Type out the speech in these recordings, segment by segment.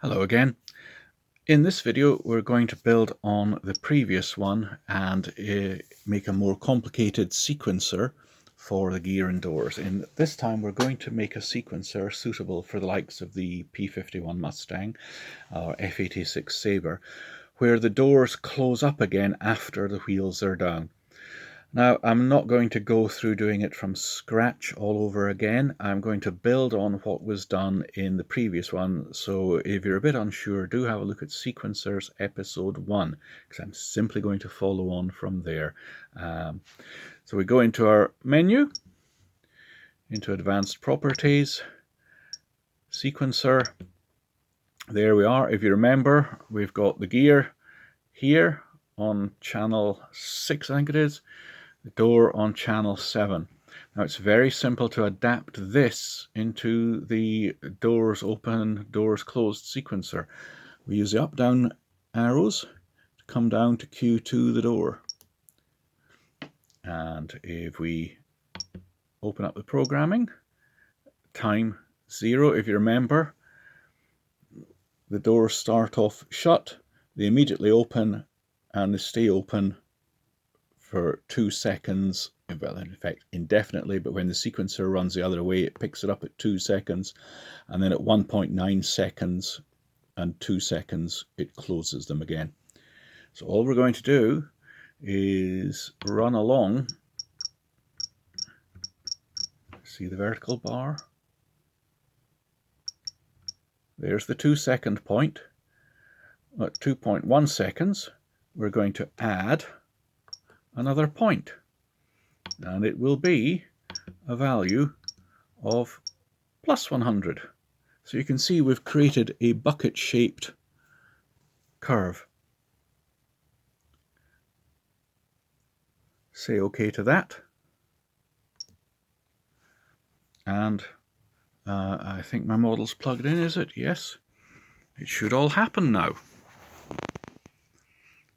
Hello again. In this video we're going to build on the previous one and make a more complicated sequencer for the gear and doors. And this time we're going to make a sequencer suitable for the likes of the P-51 Mustang or F-86 Sabre, where the doors close up again after the wheels are down. Now, I'm not going to go through doing it from scratch all over again. I'm going to build on what was done in the previous one. So if you're a bit unsure, do have a look at Sequencers Episode 1, because I'm simply going to follow on from there. So we go into our menu, into Advanced Properties, Sequencer. There we are. If you remember, we've got the gear here on channel 6, I think it is. The door on channel 7. Now it's very simple to adapt this into the doors open, doors closed sequencer. We use the up-down arrows to come down to Q2 the door. And if we open up the programming, time 0, if you remember, the doors start off shut, they immediately open, and they stay open for 2 seconds, well, in fact indefinitely, but when the sequencer runs the other way it picks it up at 2 seconds, and then at 1.9 seconds and 2 seconds it closes them again. So all we're going to do is run along. See the vertical bar? There's the 2 second point. At 2.1 seconds we're going to add another point, and it will be a value of plus 100. So you can see we've created a bucket shaped curve. Say OK to that, and I think my model's plugged in, is it? Yes, it should all happen now.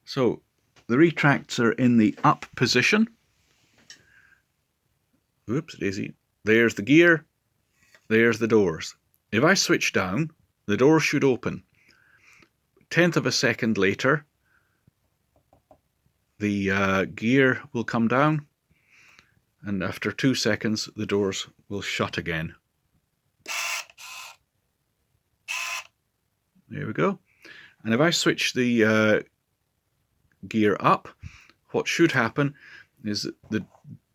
So the retracts are in the up position. Oops, daisy. There's the gear, there's the doors. If I switch down, the doors should open. 1/10 of a second later, the gear will come down, and after 2 seconds the doors will shut again. There we go. And if I switch the gear up, what should happen is that the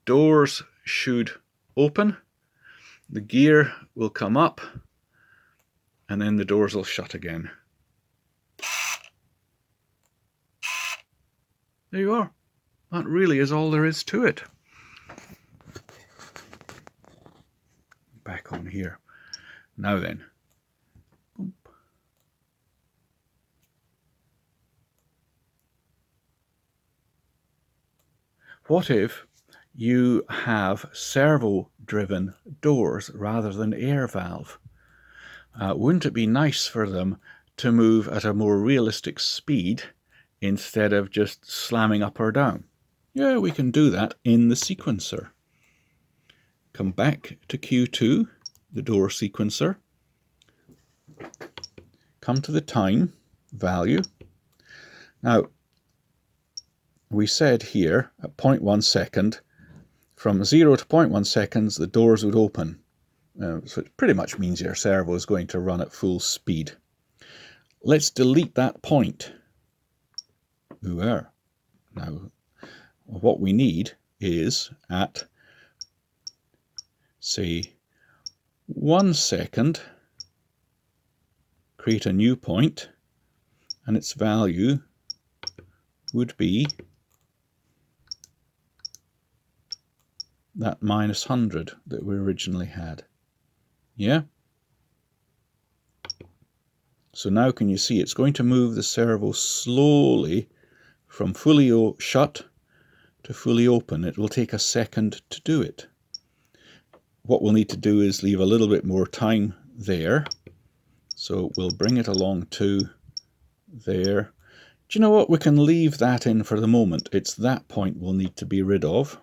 doors should open, the gear will come up, and then the doors will shut again. There you are. That really is all there is to it. Back on here. Now then. What if you have servo-driven doors rather than air valve? Wouldn't it be nice for them to move at a more realistic speed instead of just slamming up or down? Yeah, we can do that in the sequencer. Come back to Q2, the door sequencer. Come to the time value. Now, we said here at 0.1 second, from 0 to 0.1 seconds, the doors would open. So it pretty much means your servo is going to run at full speed. Let's delete that point. Now, what we need is at, say, 1 second, create a new point, and its value would be that minus 100 that we originally had. Yeah? So now can you see it's going to move the servo slowly from fully shut to fully open. It will take a second to do it. What we'll need to do is leave a little bit more time there. So we'll bring it along to there. Do you know what? We can leave that in for the moment. It's that point we'll need to be rid of.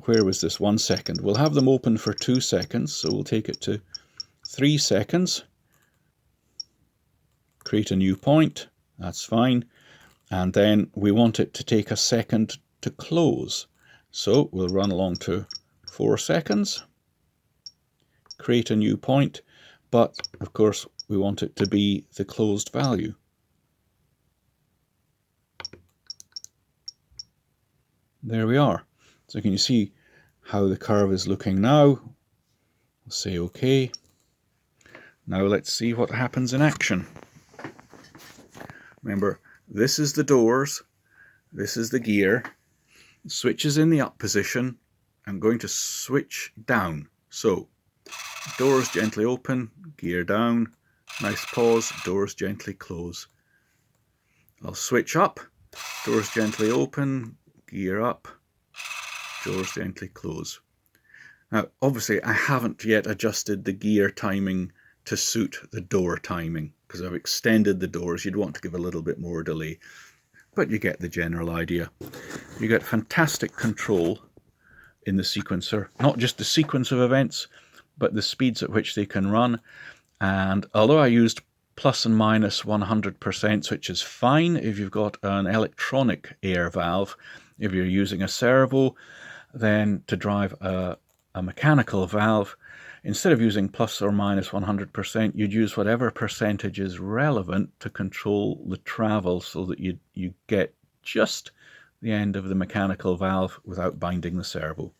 Where was this? 1 second. We'll have them open for 2 seconds, so we'll take it to 3 seconds. Create a new point, that's fine. And then we want it to take a second to close. So we'll run along to 4 seconds. Create a new point, but of course we want it to be the closed value. There we are. So can you see how the curve is looking now? We'll say OK. Now let's see what happens in action. Remember, this is the doors, this is the gear. The switch is in the up position. I'm going to switch down. So doors gently open, gear down, nice pause, doors gently close. I'll switch up, doors gently open, gear up, doors gently close. Now obviously I haven't yet adjusted the gear timing to suit the door timing, because I've extended the doors. You'd want to give a little bit more delay, but you get the general idea. You get fantastic control in the sequencer, not just the sequence of events, but the speeds at which they can run. And although I used plus and minus 100%, which is fine if you've got an electronic air valve, if you're using a servo, then to drive a mechanical valve, instead of using plus or minus 100%, you'd use whatever percentage is relevant to control the travel so that you get just the end of the mechanical valve without binding the servo.